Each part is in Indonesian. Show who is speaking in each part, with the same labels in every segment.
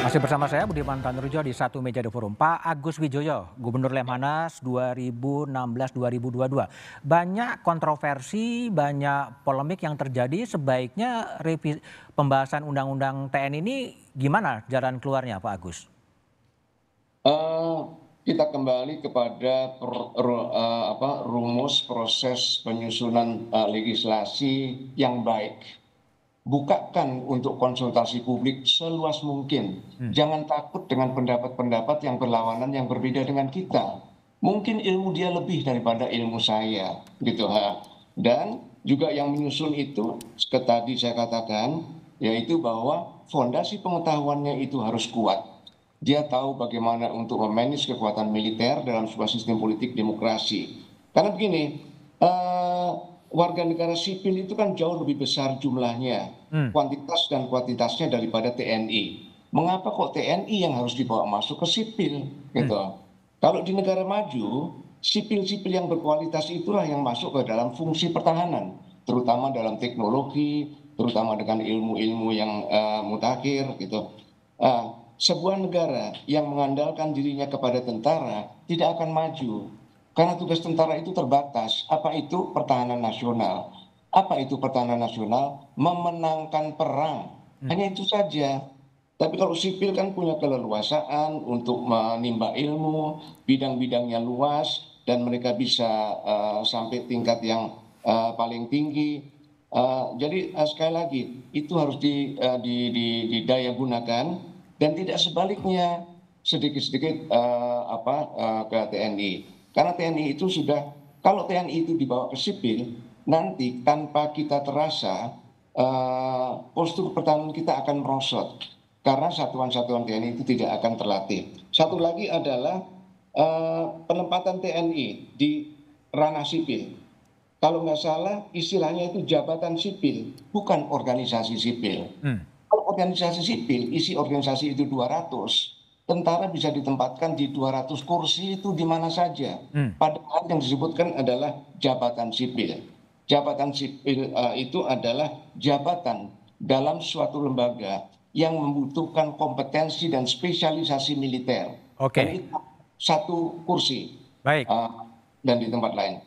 Speaker 1: Masih bersama saya Budiman Tanurjo di satu meja The Forum. Pak Agus Wijoyo, Gubernur Lemhanas 2016-2022. Banyak kontroversi, banyak polemik yang terjadi. Sebaiknya pembahasan Undang-Undang TNI ini gimana jalan keluarnya, Pak Agus?
Speaker 2: Kita kembali kepada rumus proses penyusunan legislasi yang baik. Bukakan untuk konsultasi publik seluas mungkin. Jangan takut dengan pendapat-pendapat yang berlawanan, yang berbeda dengan kita. Mungkin ilmu dia lebih daripada ilmu saya, gitu ha. Dan juga yang menyusun itu, seperti tadi saya katakan, yaitu bahwa fondasi pengetahuannya itu harus kuat. Dia tahu bagaimana untuk memanage kekuatan militer dalam sebuah sistem politik demokrasi. Karena begini, warga negara sipil itu kan jauh lebih besar jumlahnya, kuantitas dan kuantitasnya daripada TNI. Mengapa kok TNI yang harus dibawa masuk ke sipil? Gitu. Kalau di negara maju, sipil-sipil yang berkualitas itulah yang masuk ke dalam fungsi pertahanan, terutama dalam teknologi, terutama dengan ilmu-ilmu yang mutakhir, gitu. Sebuah negara yang mengandalkan dirinya kepada tentara tidak akan maju. Karena tugas tentara itu terbatas. Apa itu pertahanan nasional? Apa itu pertahanan nasional? Memenangkan perang. Hanya itu saja. Tapi kalau sipil kan punya keleluasaan untuk menimba ilmu, bidang-bidangnya luas, dan mereka bisa sampai tingkat yang paling tinggi. Jadi sekali lagi, itu harus didaya gunakan, dan tidak sebaliknya sedikit-sedikit ke TNI. Karena TNI itu sudah, kalau TNI itu dibawa ke sipil, nanti tanpa kita terasa postur pertahanan kita akan merosot. Karena satuan-satuan TNI itu tidak akan terlatih. Satu lagi adalah penempatan TNI di ranah sipil. Kalau nggak salah istilahnya itu jabatan sipil, bukan organisasi sipil. Kalau organisasi sipil, isi organisasi itu 200, tentara bisa ditempatkan di 200 kursi itu di mana saja. Padahal yang disebutkan adalah jabatan sipil. Jabatan sipil itu adalah jabatan dalam suatu lembaga yang membutuhkan kompetensi dan spesialisasi militer.
Speaker 1: Oke.
Speaker 2: Dan itu satu kursi.
Speaker 1: Baik.
Speaker 2: Dan di tempat lain.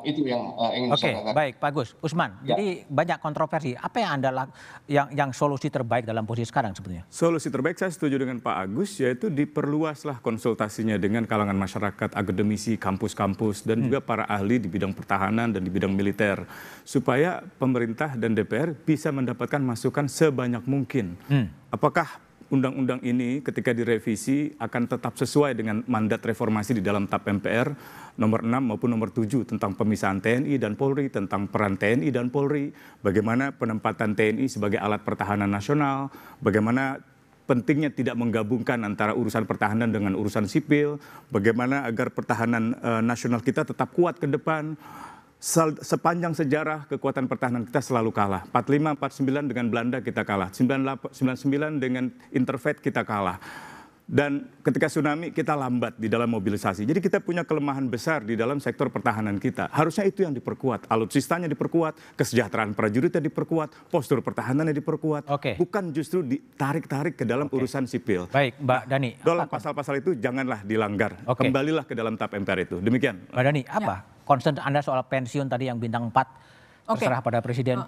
Speaker 2: Itu yang ingin saya katakan.
Speaker 1: Baik, Pak Gus. Usman, jadi banyak kontroversi. Apa yang Anda yang solusi terbaik dalam posisi sekarang sebetulnya?
Speaker 3: Solusi terbaik saya setuju dengan Pak Agus, yaitu diperluaslah konsultasinya dengan kalangan masyarakat, akademisi, kampus-kampus, dan juga para ahli di bidang pertahanan dan di bidang militer. Supaya pemerintah dan DPR bisa mendapatkan masukan sebanyak mungkin. Apakah undang-undang ini ketika direvisi akan tetap sesuai dengan mandat reformasi di dalam TAP MPR nomor 6 maupun nomor 7 tentang pemisahan TNI dan Polri, tentang peran TNI dan Polri, bagaimana penempatan TNI sebagai alat pertahanan nasional, bagaimana pentingnya tidak menggabungkan antara urusan pertahanan dengan urusan sipil, bagaimana agar pertahanan nasional kita tetap kuat ke depan. Sepanjang sejarah kekuatan pertahanan kita selalu kalah. 45, 49 dengan Belanda kita kalah. 99 dengan Interfet kita kalah. Dan ketika tsunami kita lambat di dalam mobilisasi. Jadi kita punya kelemahan besar di dalam sektor pertahanan kita. Harusnya itu yang diperkuat. Alutsistanya diperkuat, kesejahteraan prajuritnya diperkuat, postur pertahanannya diperkuat. Bukan justru ditarik-tarik ke dalam urusan sipil.
Speaker 1: Baik, Mbak Dani.
Speaker 3: Dalam pasal-pasal itu janganlah dilanggar. Kembalilah ke dalam TAP MPR itu. Demikian.
Speaker 1: Mbak Dani, apa concern Anda soal pensiun tadi yang bintang 4 terserah pada Presiden?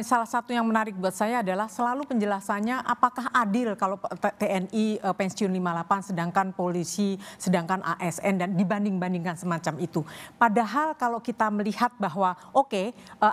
Speaker 4: Salah satu yang menarik buat saya adalah selalu penjelasannya apakah adil kalau TNI pensiun 58 sedangkan polisi, sedangkan ASN dan dibanding-bandingkan semacam itu. Padahal kalau kita melihat bahwa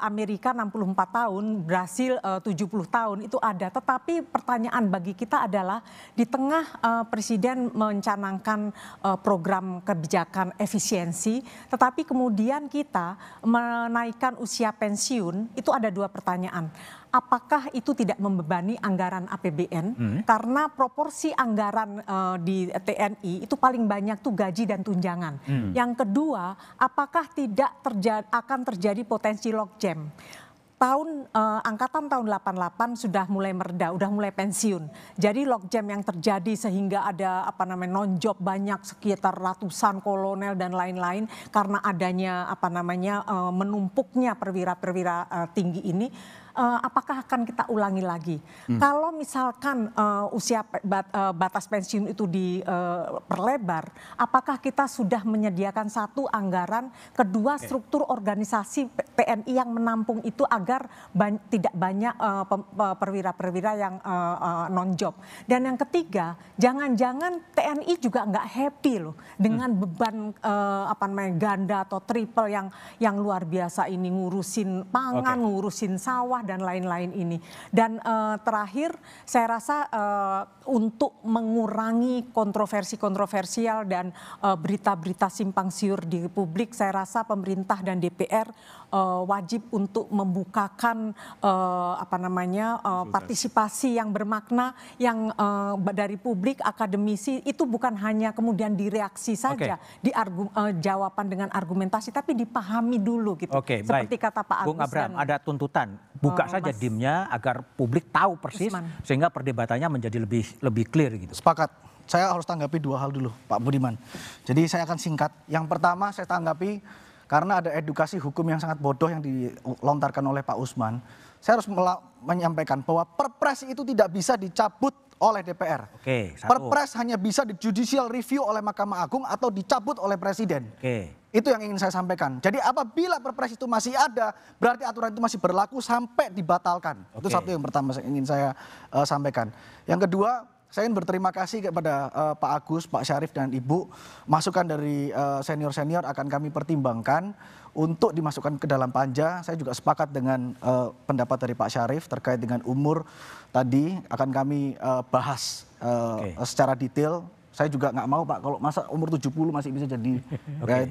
Speaker 4: Amerika 64 tahun, Brasil 70 tahun itu ada. Tetapi pertanyaan bagi kita adalah di tengah Presiden mencanangkan program kebijakan efisiensi, tetapi kemudian kita menaikkan usia pensiun, itu ada dua pertanyaan. Apakah itu tidak membebani anggaran APBN? Karena proporsi anggaran di TNI itu paling banyak tuh gaji dan tunjangan. Yang kedua, apakah tidak akan terjadi potensi logjam? angkatan tahun 88 sudah mulai mereda, udah mulai pensiun. Jadi logjam yang terjadi sehingga ada non-job banyak sekitar ratusan kolonel dan lain-lain karena adanya menumpuknya perwira-perwira tinggi ini. Apakah akan kita ulangi lagi? Kalau misalkan usia batas pensiun itu diperlebar, apakah kita sudah menyediakan satu anggaran, kedua struktur organisasi TNI yang menampung itu agar tidak banyak perwira-perwira yang non-job. Dan yang ketiga, jangan-jangan TNI juga nggak happy loh dengan beban ganda atau triple yang luar biasa ini, ngurusin pangan, ngurusin sawah dan lain-lain ini. Dan terakhir saya rasa untuk mengurangi kontroversial dan berita-berita simpang siur di publik, saya rasa pemerintah dan DPR wajib untuk membukakan partisipasi yang bermakna yang dari publik, akademisi, itu bukan hanya kemudian direaksi saja, jawaban dengan argumentasi, tapi dipahami dulu gitu. Seperti kata Pak Agus.
Speaker 1: Bung Abraham, ada tuntutan buka saja dimnya agar publik tahu persis sehingga perdebatannya menjadi lebih clear gitu.
Speaker 5: Sepakat. Saya harus tanggapi dua hal dulu, Pak Budiman. Jadi saya akan singkat. Yang pertama saya tanggapi karena ada edukasi hukum yang sangat bodoh yang dilontarkan oleh Pak Usman. Saya harus menyampaikan bahwa Perpres itu tidak bisa dicabut oleh DPR. Perpres hanya bisa di judicial review oleh Mahkamah Agung atau dicabut oleh Presiden. Itu yang ingin saya sampaikan. Jadi apabila Perpres itu masih ada, berarti aturan itu masih berlaku sampai dibatalkan. Itu satu yang pertama yang ingin saya sampaikan. Yang kedua, saya ingin berterima kasih kepada Pak Agus, Pak Syarif dan Ibu. Masukan dari senior-senior akan kami pertimbangkan untuk dimasukkan ke dalam panja. Saya juga sepakat dengan pendapat dari Pak Syarif terkait dengan umur tadi akan kami bahas secara detail. Saya juga nggak mau Pak kalau masa umur 70 masih bisa jadi. Ya,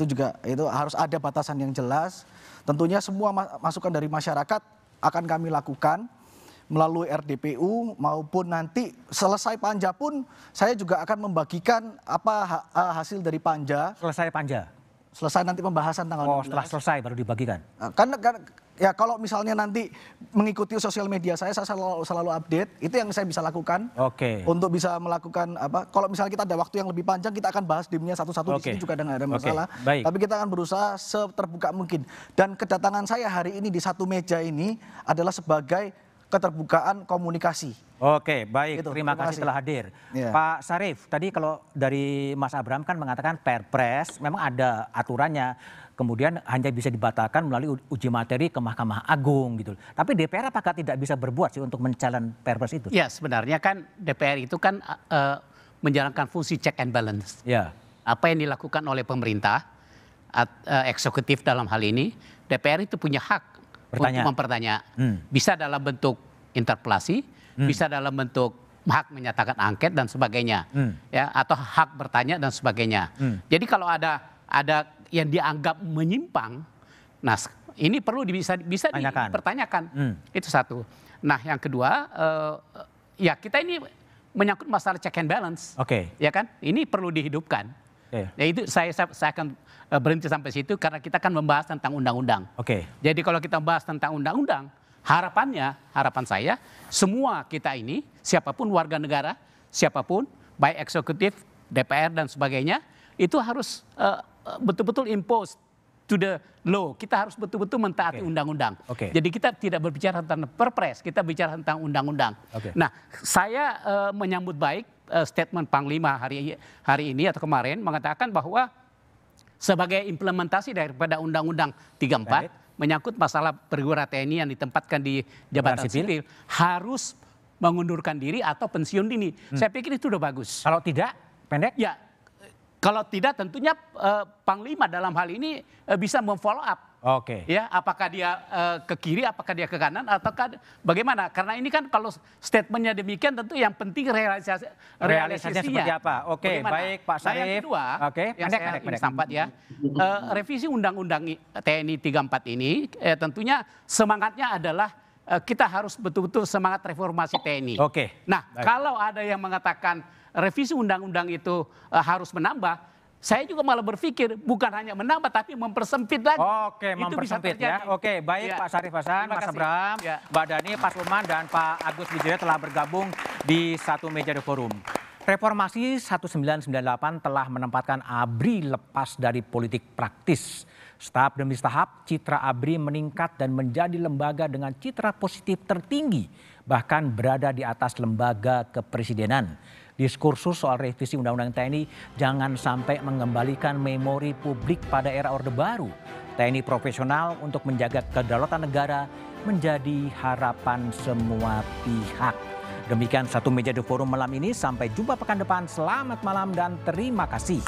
Speaker 5: itu harus ada batasan yang jelas. Tentunya semua masukan dari masyarakat akan kami lakukan melalui RDPU maupun nanti selesai panja pun saya juga akan membagikan hasil dari panja.
Speaker 1: Selesai panja?
Speaker 5: Selesai nanti pembahasan tanggal 16.
Speaker 1: Setelah selesai baru dibagikan?
Speaker 5: Karena ya kalau misalnya nanti mengikuti sosial media saya selalu update, itu yang saya bisa lakukan. Untuk bisa melakukan kalau misalnya kita ada waktu yang lebih panjang kita akan bahas dimnya satu-satu, di sini juga nggak ada masalah. Tapi kita akan berusaha seterbuka mungkin. Dan kedatangan saya hari ini di satu meja ini adalah sebagai keterbukaan komunikasi.
Speaker 1: Baik. Terima kasih telah hadir. Pak Syarif, tadi kalau dari Mas Abraham kan mengatakan Perpres memang ada aturannya, kemudian hanya bisa dibatalkan melalui uji materi ke Mahkamah Agung gitu. Tapi DPR apakah tidak bisa berbuat sih untuk mencalon Perpres itu?
Speaker 6: Ya, sebenarnya kan DPR itu kan menjalankan fungsi check and balance. Apa yang dilakukan oleh pemerintah, eksekutif dalam hal ini, DPR itu punya hak untuk mempertanya. Bisa dalam bentuk interpelasi, bisa dalam bentuk hak menyatakan angket dan sebagainya, ya, atau hak bertanya dan sebagainya. Jadi kalau ada yang dianggap menyimpang, nah ini perlu bisa dipertanyakan. Itu satu. Nah yang kedua, ya kita ini menyangkut masalah check and balance, ya kan? Ini perlu dihidupkan. Ya itu saya akan berhenti sampai situ karena kita akan membahas tentang undang-undang. Jadi kalau kita bahas tentang undang-undang, harapan saya semua kita ini, siapapun warga negara, siapapun baik eksekutif, DPR dan sebagainya, itu harus betul-betul impose to the law. Kita harus betul-betul mentaati undang-undang. Jadi kita tidak berbicara tentang Perpres, kita bicara tentang undang-undang. Nah, saya menyambut baik statement Panglima hari ini atau kemarin mengatakan bahwa sebagai implementasi daripada Undang-Undang 34 menyangkut masalah perwira TNI yang ditempatkan di jabatan sipil harus mengundurkan diri atau pensiun dini. Saya pikir itu udah bagus.
Speaker 1: Kalau tidak, pendek?
Speaker 6: Ya, kalau tidak tentunya Panglima dalam hal ini bisa memfollow up. Ya, apakah dia ke kiri, apakah dia ke kanan, ataukah bagaimana? Karena ini kan kalau statementnya demikian tentu yang penting realisasinya
Speaker 1: seperti apa? Baik Pak Syarif.
Speaker 6: Nah, yang kedua, yang saya ingin sampat ya, revisi Undang-Undang TNI 34 ini tentunya semangatnya adalah kita harus betul-betul semangat reformasi TNI. Nah, kalau ada yang mengatakan revisi undang-undang itu harus menambah, Saya juga malah berpikir bukan hanya menambah tapi mempersempit lagi.
Speaker 1: Oke, mempersempit ya. Oke, baik ya. Pak Syarif Hasan, Mas Abram, ya. Mbak Dhani, Pak Sulman, dan Pak Agus Wijaya telah bergabung di satu meja The Forum. Reformasi 1998 telah menempatkan ABRI lepas dari politik praktis. Tahap demi tahap, citra ABRI meningkat dan menjadi lembaga dengan citra positif tertinggi, bahkan berada di atas lembaga kepresidenan. Diskursus soal revisi Undang-Undang TNI jangan sampai mengembalikan memori publik pada era Orde Baru. TNI profesional untuk menjaga kedaulatan negara menjadi harapan semua pihak. Demikian satu meja The Forum malam ini. Sampai jumpa pekan depan. Selamat malam dan terima kasih.